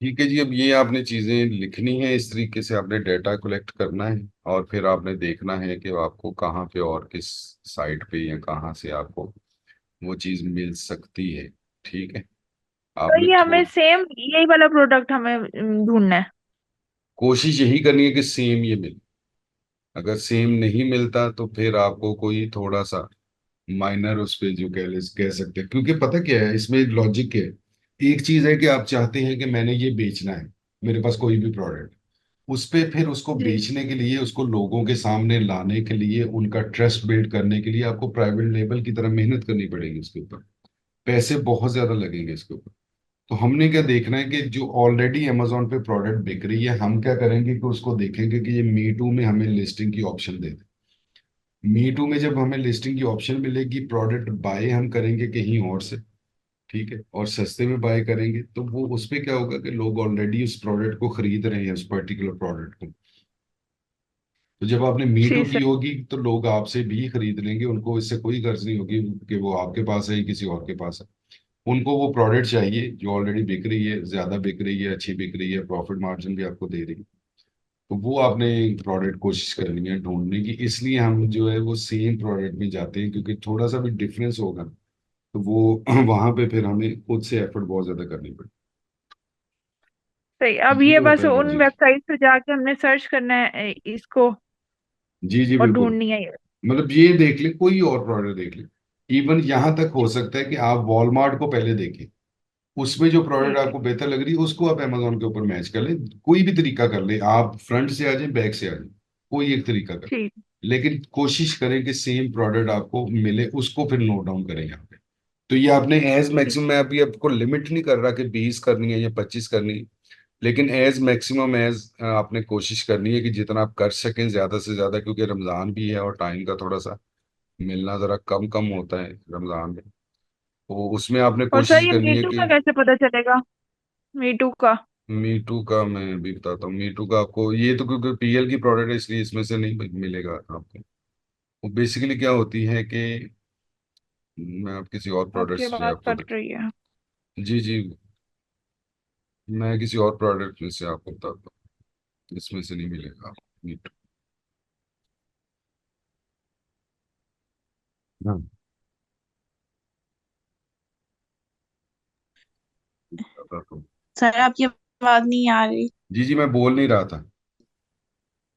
ठीक है जी, अब ये आपने चीजें लिखनी है, इस तरीके से आपने डाटा कलेक्ट करना है और फिर आपने देखना है कि आपको कहाँ पे और किस साइट पे या कहाँ से आपको वो चीज मिल सकती है। ठीक है। तो आपने ये हमें थोड़ा सेम यही वाला प्रोडक्ट हमें ढूंढना है। कोशिश यही करनी है कि सेम ये मिले। अगर सेम नहीं मिलता तो फिर आपको कोई थोड़ा सा माइनर उस पे जो कह सकते हैं, क्योंकि पता क्या है इसमें एक लॉजिक है। एक चीज है कि आप चाहते हैं कि मैंने ये बेचना है, मेरे पास कोई भी प्रोडक्ट, उस पे फिर उसको जी। बेचने के लिए, उसको लोगों के सामने लाने के लिए, उनका ट्रस्ट बिल्ड करने के लिए आपको प्राइवेट लेबल की तरह मेहनत करनी पड़ेगी। उसके ऊपर पैसे बहुत ज्यादा लगेंगे इसके ऊपर। तो हमने क्या देखना है कि जो ऑलरेडी अमेजोन पे प्रोडक्ट बिक रही है, हम क्या करेंगे कि उसको देखेंगे कि ये मी टू में हमें लिस्टिंग की option they they. Me to में जब हमें लिस्टिंग की ऑप्शन मिलेगी, प्रोडक्ट बाय हम करेंगे कहीं और से, ठीक है, और सस्ते में बाय करेंगे, तो वो उस पे क्या होगा कि लोग ऑलरेडी उस प्रोडक्ट को खरीद रहे हैं, उस पर्टिकुलर प्रोडक्ट को। तो जब आपने मी टू जी की सर। होगी तो लोग आपसे भी खरीद लेंगे, उनको इससे कोई गर्ज नहीं होगी कि वो आपके पास है या किसी और के पास है। उनको वो प्रोडक्ट चाहिए जो ऑलरेडी बिक रही है, ज्यादा बिक रही है, अच्छी बिक रही है, प्रॉफिट मार्जिन भी आपको दे रही है। तो वो आपने प्रोडक्ट कोशिश करनी है ढूंढने की, इसलिए हम जो है वो सेम प्रोडक्ट में जाते हैं, क्योंकि थोड़ा सा भी डिफरेंस होगा तो वो वहां पे फिर हमें खुद से एफर्ट बहुत ज्यादा करनी पड़ेगी। सही, अब ये ये होता बस है उन लॉजिक। वेबसाइट पे जाके हमने सर्च करना है इसको, जी जी और बिल्कुल। ढूंढनी है ये। मतलब ये देख ले, कोई और प्रोडक्ट देख ले। इवन यहाँ तक हो सकता है कि आप वॉलमार्ट को पहले देखें, उसमें जो प्रोडक्ट ठीक है। आपको बेहतर लग रही है उसको आप अमेजोन के ऊपर मैच कर लें। कोई भी तरीका कर ले, आप फ्रंट से आ जाए, बैक से आ जाए, कोई एक तरीका कर। ठीक। लेकिन कोशिश करें कि सेम प्रोडक्ट आपको मिले, उसको फिर नोट डाउन करें यहाँ पे। तो ये आपने एज ठीक। मैक्सिमम, मैं अभी आपको लिमिट नहीं कर रहा कि 20 करनी है या 25 करनी है, लेकिन एज मैक्सिमम एज आपने कोशिश करनी है कि जितना आप कर सकें ज्यादा से ज्यादा, क्योंकि रमजान भी है और टाइम का थोड़ा सा मिलना जरा कम कम होता है रमजान में। तो उसमें आपने और सर कोशिश ये करनी है मीटू कि का कैसे पता चलेगा? मीटू का। मीटू का मैं भी बताता हूँ। मीटू का आपको ये तो क्योंकि पीएल की प्रोडक्ट है इसलिए इसमें से नहीं मिलेगा आपको। वो बेसिकली क्या होती है कि मैं आप किसी और प्रोडक्ट आपकी से बात आपको कट रही है। जी जी, मैं किसी और प्रोडक्ट में से आपको बताता हूँ, इसमें से नहीं मिलेगा आपको मीटू। हाँ, बताता हूँ। सर आपकी आवाज नहीं आ रही। जी जी, मैं बोल नहीं रहा था,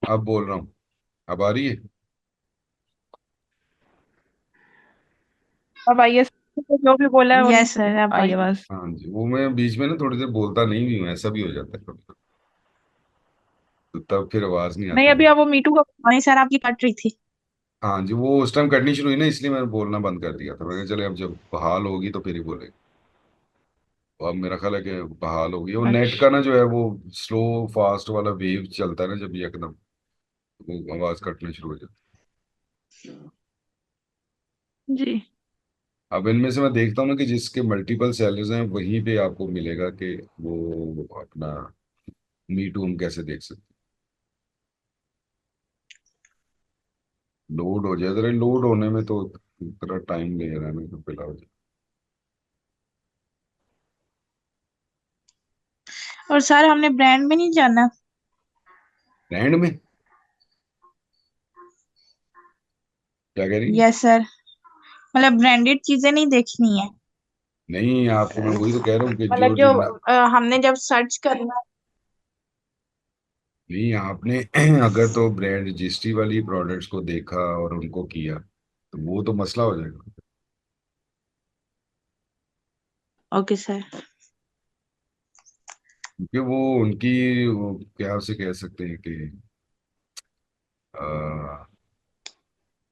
अब बोल रहा हूँ। अब आ रही है। अब आइए सर, तो जो भी बोला है वो यस सर अब आइए आई। बस। हाँ जी, वो मैं बीच में ना थोड़ी देर बोलता नहीं भी हूँ, ऐसा भी हो जाता है कभी कभी, तो तब फिर आवाज नहीं नहीं, आती अभी है। आप वो मीटू का। नहीं सर आपकी कट रही थी। हाँ जी, वो उस टाइम कटनी शुरू हुई ना, इसलिए मैंने बोलना बंद कर दिया था। मैंने कहा चले अब जब बहाल होगी तो फिर ही बोलेंगे। तो अब मेरा ख्याल है कि बहाल होगी। वो नेट का अच्छा। ना जो है वो स्लो फास्ट वाला वेव चलता है ना जब, ये एकदम वो आवाज कटना शुरू हो जाती जी। है। अब इनमें से मैं देखता हूँ ना कि जिसके मल्टीपल सेलर्स हैं वहीं पे आपको मिलेगा कि वो अपना मी टू हम कैसे देख सकते हैं। लोड हो जाए जरा, लोड होने में तो थोड़ा टाइम ले रहा है मेरे को फिलहाल। और सर हमने ब्रांड में नहीं जाना। एंड में क्या कह रही है? यस सर, मतलब ब्रांडेड चीजें नहीं देखनी है। नहीं, आपको मैं वही तो कह रहा हूँ कि मतलब जो जो जिन हमने जब सर्च करना। नहीं, आपने अगर तो ब्रांड रजिस्ट्री वाली प्रोडक्ट्स को देखा और उनको किया तो वो तो मसला हो जाएगा। Okay sir. क्योंकि वो उनकी वो क्या उसे कह सकते हैं कि आ,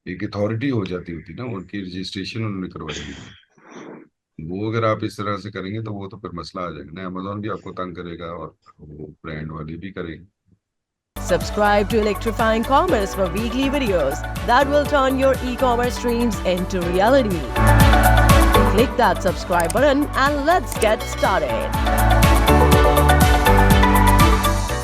एक अथॉरिटी हो जाती होती ना, उनकी रजिस्ट्रेशन उन्होंने करवाई हुई। वो अगर आप इस तरह से करेंगे तो वो तो फिर मसला आ जाएगा ना, अमेजोन भी आपको तंग करेगा और वो ब्रांड वाली भी करेगी। Subscribe to Electrifying Commerce for weekly videos that will turn your e-commerce dreams into reality. Click that subscribe button and let's get started.